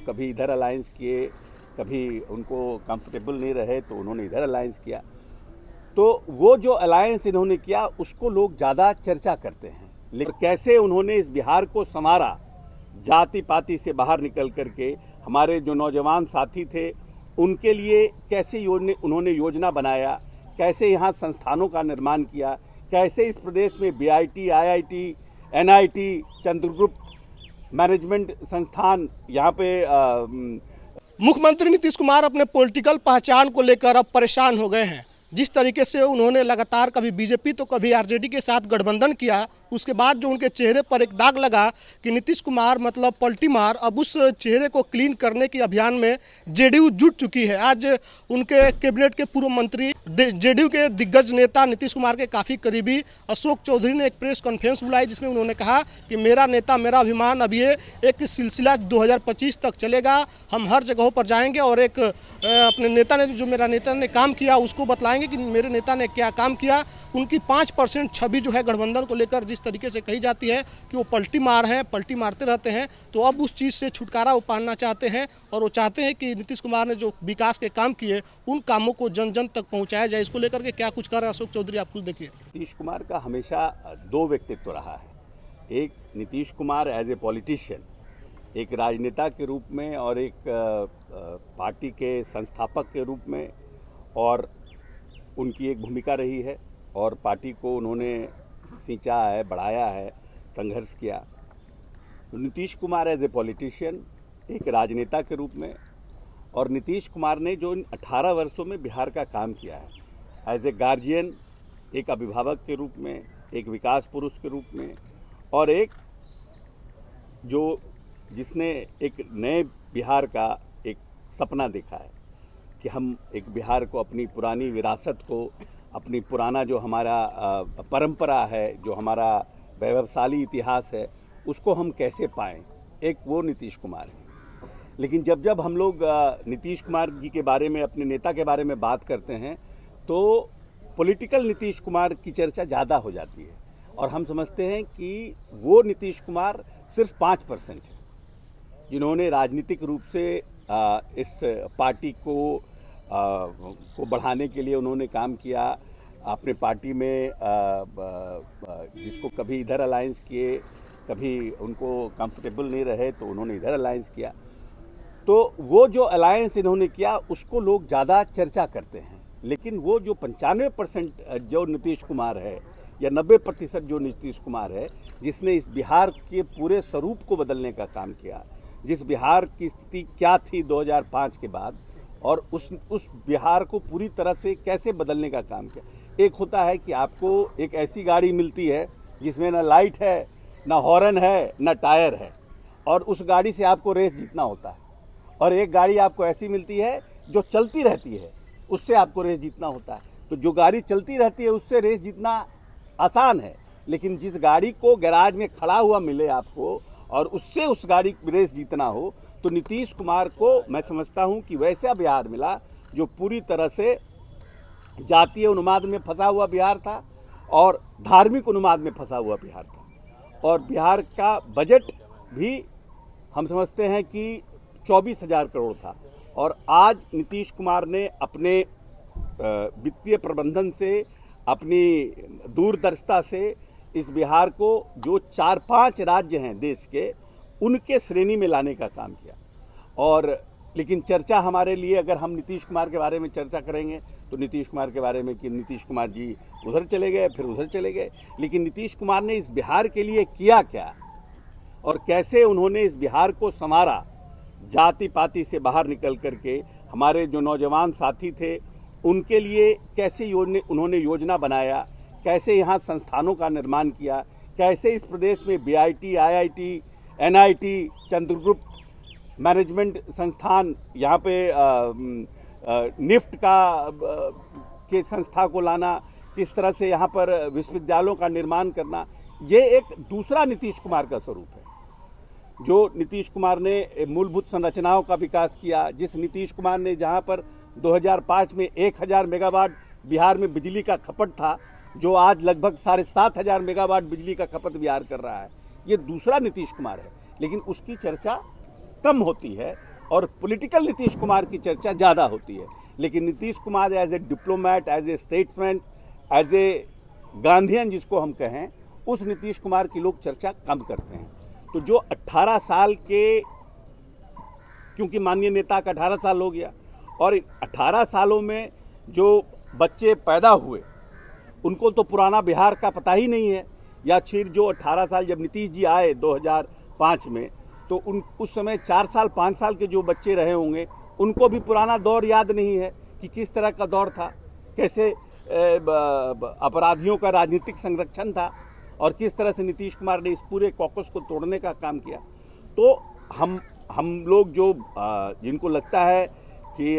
कभी इधर अलायंस किए, कभी उनको कंफर्टेबल नहीं रहे तो उन्होंने इधर अलायंस किया। तो वो जो अलायंस इन्होंने किया उसको लोग ज़्यादा चर्चा करते हैं, लेकिन कैसे उन्होंने इस बिहार को संवारा, जाति पाति से बाहर निकल करके हमारे जो नौजवान साथी थे उनके लिए कैसे उन्होंने योजना बनाया, कैसे यहाँ संस्थानों का निर्माण किया, कैसे इस प्रदेश में BIT, IIT, NIT, Chandragupta management संस्थान यहाँ पे मुख्यमंत्री नीतीश कुमार अपने पॉलिटिकल पहचान को लेकर अब परेशान हो गए हैं। जिस तरीके से उन्होंने लगातार कभी बीजेपी तो कभी आरजेडी के साथ गठबंधन किया, उसके बाद जो उनके चेहरे पर एक दाग लगा कि नीतीश कुमार मतलब पलटी मार, अब उस चेहरे को क्लीन करने के अभियान में जेडीयू जुट चुकी है। आज उनके कैबिनेट के पूर्व मंत्री, जेडीयू के दिग्गज नेता नीतीश कुमार के काफ़ी करीबी अशोक चौधरी ने एक प्रेस कॉन्फ्रेंस बुलाई, जिसमें उन्होंने कहा कि मेरा नेता मेरा अभिमान, अब ये एक सिलसिला 2025 तक चलेगा, हम हर जगहों पर जाएंगे और एक अपने नेता ने जो मेरा नेता ने काम किया उसको बतलाएंगे कि मेरे नेता ने क्या काम किया। उनकी 5% छवि जो है गठबंधन को लेकर जिस तरीके से कही जाती है कि वो पलटी मार है, पलटी मारते रहते हैं, तो अब उस चीज़ से छुटकारा वो पाना चाहते हैं और वो चाहते हैं कि नीतीश कुमार ने जो विकास के काम किए उन कामों को जन जन तक पहुंचाया जाए। इसको लेकर के क्या कुछ कर रहे हैं अशोक चौधरी, आप खुद देखिए। नीतीश कुमार का हमेशा दो व्यक्तित्व रहा है। एक Nitish Kumar as a politician, एक राजनेता के रूप में और एक पार्टी के संस्थापक के रूप में, और उनकी एक भूमिका रही है और पार्टी को उन्होंने सींचा है, बढ़ाया है, संघर्ष किया। तो Nitish Kumar as a politician, एक राजनेता के रूप में, और नीतीश कुमार ने जो इन 18 वर्षों में बिहार का काम किया है एज ए गार्जियन, एक अभिभावक के रूप में, एक विकास पुरुष के रूप में, और एक जिसने एक नए बिहार का एक सपना देखा है कि हम एक बिहार को, अपनी पुरानी विरासत को, अपनी पुराना जो हमारा परंपरा है, जो हमारा वैभवशाली इतिहास है, उसको हम कैसे पाएं। एक वो नीतीश कुमार है। लेकिन जब हम लोग नीतीश कुमार जी के बारे में, अपने नेता के बारे में बात करते हैं तो पॉलिटिकल नीतीश कुमार की चर्चा ज़्यादा हो जाती है और हम समझते हैं कि वो नीतीश कुमार सिर्फ 5% है जिन्होंने राजनीतिक रूप से इस पार्टी को बढ़ाने के लिए उन्होंने काम किया। अपने पार्टी में जिसको कभी इधर अलायंस किए, कभी उनको कंफर्टेबल नहीं रहे तो उन्होंने इधर अलायंस किया। तो वो जो अलायंस इन्होंने किया उसको लोग ज़्यादा चर्चा करते हैं, लेकिन वो जो 95% जो नीतीश कुमार है या 90% जो नीतीश कुमार है, जिसने इस बिहार के पूरे स्वरूप को बदलने का काम किया, जिस बिहार की स्थिति क्या थी 2005 के बाद, और उस बिहार को पूरी तरह से कैसे बदलने का काम किया। एक होता है कि आपको एक ऐसी गाड़ी मिलती है जिसमें ना लाइट है, ना हॉर्न है, ना टायर है, और उस गाड़ी से आपको रेस जीतना होता है। और एक गाड़ी आपको ऐसी मिलती है जो चलती रहती है, उससे आपको रेस जीतना होता है। तो जो गाड़ी चलती रहती है उससे रेस जीतना आसान है, लेकिन जिस गाड़ी को गैराज में खड़ा हुआ मिले आपको और उससे उस गाड़ी की रेस जीतना हो, तो नीतीश कुमार को मैं समझता हूं कि वैसा बिहार मिला जो पूरी तरह से जातीय उन्माद में फंसा हुआ बिहार था और धार्मिक उन्माद में फंसा हुआ बिहार था। और बिहार का बजट भी हम समझते हैं कि 24,000 करोड़ था, और आज नीतीश कुमार ने अपने वित्तीय प्रबंधन से, अपनी दूरदर्शिता से इस बिहार को, जो 4-5 राज्य हैं देश के, उनके श्रेणी में लाने का काम किया। और लेकिन चर्चा हमारे लिए, अगर हम नीतीश कुमार के बारे में चर्चा करेंगे तो नीतीश कुमार के बारे में कि नीतीश कुमार जी उधर चले गए, फिर उधर चले गए, लेकिन नीतीश कुमार ने इस बिहार के लिए किया क्या और कैसे उन्होंने इस बिहार को संवारा, जाति पाति से बाहर निकल करके हमारे जो नौजवान साथी थे उनके लिए कैसे उन्होंने योजना बनाया, कैसे यहाँ संस्थानों का निर्माण किया, कैसे इस प्रदेश में BIT, IIT, NIT, Chandragupta management संस्थान, यहाँ पे निफ्ट के संस्था को लाना, किस तरह से यहाँ पर विश्वविद्यालयों का निर्माण करना, ये एक दूसरा नीतीश कुमार का स्वरूप है। जो नीतीश कुमार ने मूलभूत संरचनाओं का विकास किया, जिस नीतीश कुमार ने जहाँ पर 2005 में 1000 मेगावाट बिहार में बिजली का खपत था, जो आज लगभग 7,500 मेगावाट बिजली का खपत बिहार कर रहा है, ये दूसरा नीतीश कुमार है। लेकिन उसकी चर्चा कम होती है और पॉलिटिकल नीतीश कुमार की चर्चा ज़्यादा होती है, लेकिन Nitish Kumar as a diplomat, as a statesman, as a Gandhian जिसको हम कहें, उस नीतीश कुमार की लोग चर्चा कम करते हैं। तो जो 18 साल के, क्योंकि माननीय नेता का 18 साल हो गया, और 18 सालों में जो बच्चे पैदा हुए उनको तो पुराना बिहार का पता ही नहीं है, या फिर जो 18 साल जब नीतीश जी आए 2005 में, तो उस समय 4 साल 5 साल के जो बच्चे रहे होंगे उनको भी पुराना दौर याद नहीं है कि किस तरह का दौर था, कैसे अपराधियों का राजनीतिक संरक्षण था, और किस तरह से नीतीश कुमार ने इस पूरे कॉकस को तोड़ने का काम किया। तो हम लोग जो जिनको लगता है कि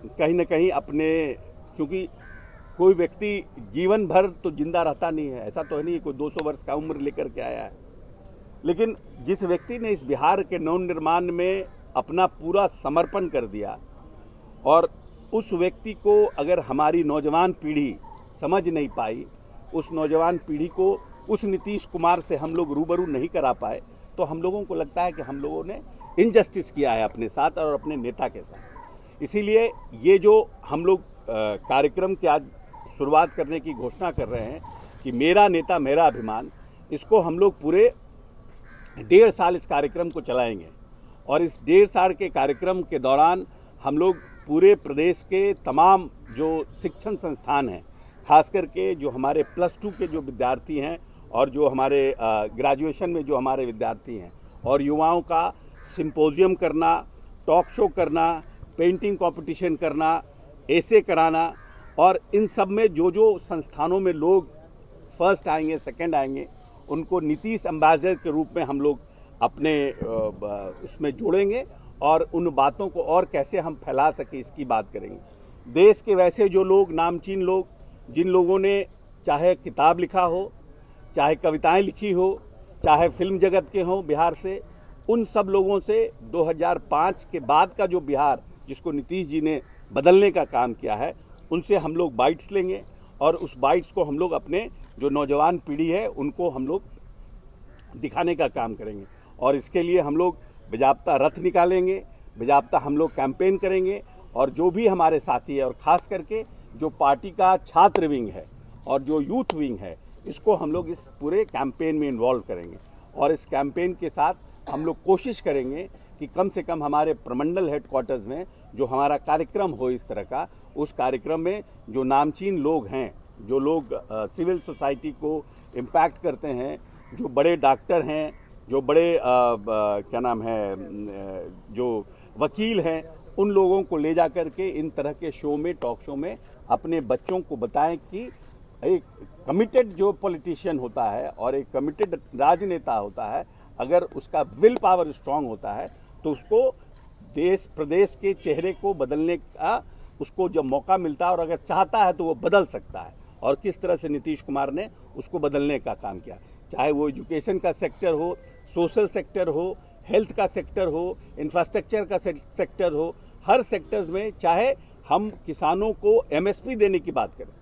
कहीं ना कहीं अपने, क्योंकि कोई व्यक्ति जीवन भर तो जिंदा रहता नहीं है, ऐसा तो है नहीं कोई 200 वर्ष का उम्र लेकर के आया है, लेकिन जिस व्यक्ति ने इस बिहार के नवनिर्माण में अपना पूरा समर्पण कर दिया, और उस व्यक्ति को अगर हमारी नौजवान पीढ़ी समझ नहीं पाई, उस नौजवान पीढ़ी को उस नीतीश कुमार से हम लोग रूबरू नहीं करा पाए, तो हम लोगों को लगता है कि हम लोगों ने इनजस्टिस किया है अपने साथ और अपने नेता के साथ। इसीलिए ये जो हम लोग कार्यक्रम की आज शुरुआत करने की घोषणा कर रहे हैं कि मेरा नेता मेरा अभिमान, इसको हम लोग पूरे 1.5 साल इस कार्यक्रम को चलाएंगे, और इस 1.5 साल के कार्यक्रम के दौरान हम लोग पूरे प्रदेश के तमाम जो शिक्षण संस्थान हैं, खास करके जो हमारे +2 के जो विद्यार्थी हैं और जो हमारे ग्रेजुएशन में जो हमारे विद्यार्थी हैं, और युवाओं का सिंपोजियम करना, टॉक शो करना, पेंटिंग कंपटीशन करना, ऐसे कराना, और इन सब में जो जो संस्थानों में लोग फर्स्ट आएंगे, सेकंड आएंगे, उनको नीतीश एम्बेसडर के रूप में हम लोग अपने उसमें जोड़ेंगे, और उन बातों को और कैसे हम फैला सके इसकी बात करेंगे। देश के वैसे जो लोग नामचीन लोग, जिन लोगों ने चाहे किताब लिखा हो, चाहे कविताएं लिखी हो, चाहे फिल्म जगत के हों बिहार से, उन सब लोगों से 2005 के बाद का जो बिहार जिसको नीतीश जी ने बदलने का काम किया है, उनसे हम लोग बाइट्स लेंगे, और उस बाइट्स को हम लोग अपने जो नौजवान पीढ़ी है उनको हम लोग दिखाने का काम करेंगे। और इसके लिए हम लोग बेजाब्ता रथ निकालेंगे, बेजाब्ता हम लोग कैंपेन करेंगे, और जो भी हमारे साथी है, और ख़ास करके जो पार्टी का छात्र विंग है और जो यूथ विंग है, इसको हम लोग इस पूरे कैंपेन में इन्वॉल्व करेंगे। और इस कैंपेन के साथ हम लोग कोशिश करेंगे कि कम से कम हमारे प्रमंडल हेडक्वार्टर्स में जो हमारा कार्यक्रम हो इस तरह का, उस कार्यक्रम में जो नामचीन लोग हैं, जो लोग सिविल सोसाइटी को इम्पैक्ट करते हैं, जो बड़े डॉक्टर हैं, जो बड़े क्या नाम है, जो वकील हैं, उन लोगों को ले जा कर के इन तरह के शो में, टॉक शो में अपने बच्चों को बताएं कि एक कमिटेड जो पॉलिटिशियन होता है और एक कमिटेड राजनेता होता है, अगर उसका विल पावर स्ट्रांग होता है तो उसको देश प्रदेश के चेहरे को बदलने का उसको जब मौका मिलता है, और अगर चाहता है तो वो बदल सकता है। और किस तरह से नीतीश कुमार ने उसको बदलने का काम किया, चाहे वो एजुकेशन का सेक्टर हो, सोशल सेक्टर हो, हेल्थ का सेक्टर हो, इंफ्रास्ट्रक्चर का सेक्टर हो, हर सेक्टर्स में, चाहे हम किसानों को MSP देने की बात करें,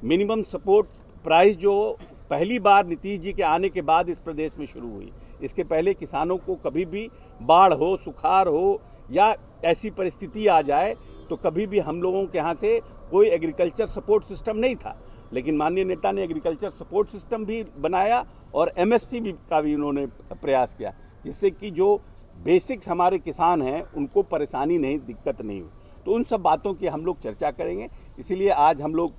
मिनिमम सपोर्ट प्राइस जो पहली बार नीतीश जी के आने के बाद इस प्रदेश में शुरू हुई, इसके पहले किसानों को कभी भी बाढ़ हो, सुखाड़ हो, या ऐसी परिस्थिति आ जाए तो कभी भी हम लोगों के यहाँ से कोई एग्रीकल्चर सपोर्ट सिस्टम नहीं था, लेकिन माननीय नेता ने एग्रीकल्चर सपोर्ट सिस्टम भी बनाया और MSP भी का भी उन्होंने प्रयास किया, जिससे कि जो बेसिक्स हमारे किसान हैं उनको परेशानी नहीं, दिक्कत नहीं हुई। तो उन सब बातों की हम लोग चर्चा करेंगे। इसीलिए आज हम लोग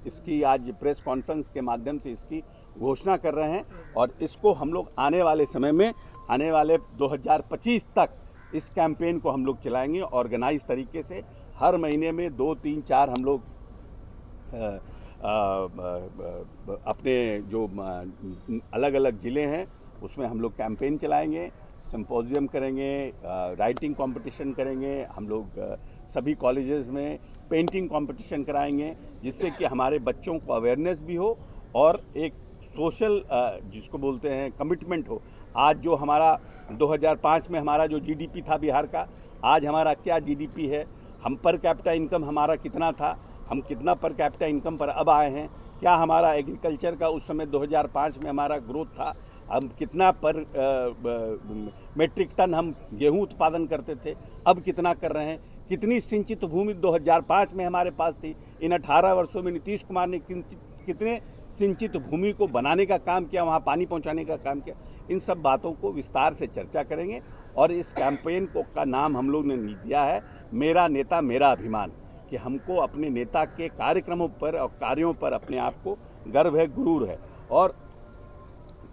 इसकी आज प्रेस कॉन्फ्रेंस के माध्यम से इसकी घोषणा कर रहे हैं, और इसको हम लोग आने वाले समय में, आने वाले 2025 तक इस कैंपेन को हम लोग चलाएंगे ऑर्गेनाइज तरीके से। हर महीने में 2, 3, 4 हम लोग अपने जो अलग अलग ज़िले हैं उसमें हम लोग कैंपेन चलाएंगे, सिंपोजियम करेंगे, राइटिंग कंपटीशन करेंगे, हम लोग सभी कॉलेजेस में पेंटिंग कंपटीशन कराएंगे, जिससे कि हमारे बच्चों को अवेयरनेस भी हो और एक सोशल जिसको बोलते हैं कमिटमेंट हो। आज जो हमारा 2005 में हमारा जो GDP था बिहार का, आज हमारा क्या GDP है, हम पर कैपिटा इनकम हमारा कितना था, हम कितना पर कैपिटा इनकम पर अब आए हैं, क्या हमारा एग्रीकल्चर का उस समय 2005 में हमारा ग्रोथ था, हम कितना पर मेट्रिक टन हम गेहूं उत्पादन करते थे, अब कितना कर रहे हैं। कितनी सिंचित भूमि 2005 में हमारे पास थी। इन 18 वर्षों में नीतीश कुमार ने कितने सिंचित भूमि को बनाने का काम किया, वहाँ पानी पहुँचाने का काम किया। इन सब बातों को विस्तार से चर्चा करेंगे और इस कैंपेन को का नाम हम लोग ने दिया है मेरा नेता मेरा अभिमान, कि हमको अपने नेता के कार्यक्रमों पर और कार्यों पर अपने आप को गर्व है, गुरूर है। और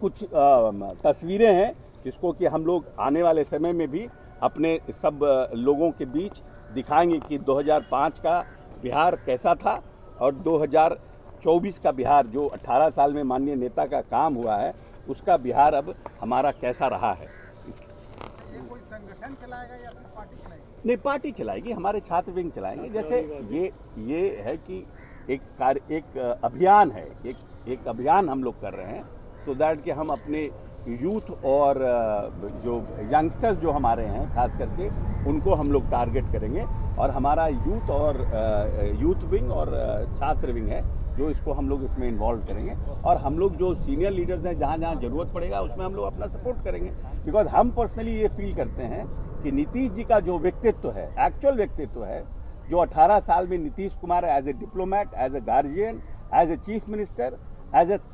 कुछ तस्वीरें हैं जिसको कि हम लोग आने वाले समय में भी अपने सब लोगों के बीच दिखाएंगे कि 2005 का बिहार कैसा था और 2024 का बिहार, जो 18 साल में माननीय नेता का काम हुआ है, उसका बिहार अब हमारा कैसा रहा है। ये कोई संगठन चलाएगा या फिर पार्टी चलाएगी? नहीं, पार्टी चलाएगी, हमारे छात्र विंग चलाएंगे। जैसे ये है कि एक अभियान है, एक अभियान हम लोग कर रहे हैं, सो दैट कि हम अपने यूथ और जो यंगस्टर्स जो हमारे हैं खास करके उनको हम लोग टारगेट करेंगे। और हमारा यूथ विंग और छात्र विंग है जो इसको हम लोग इसमें इन्वॉल्व करेंगे। और हम लोग जो सीनियर लीडर्स हैं, जहाँ जहाँ ज़रूरत पड़ेगा उसमें हम लोग अपना सपोर्ट करेंगे। बिकॉज हम पर्सनली ये फील करते हैं कि नीतीश जी का जो व्यक्तित्व है, एक्चुअल व्यक्तित्व है, जो 18 साल में Nitish Kumar as a diplomat, as a guardian, as a chief minister, as A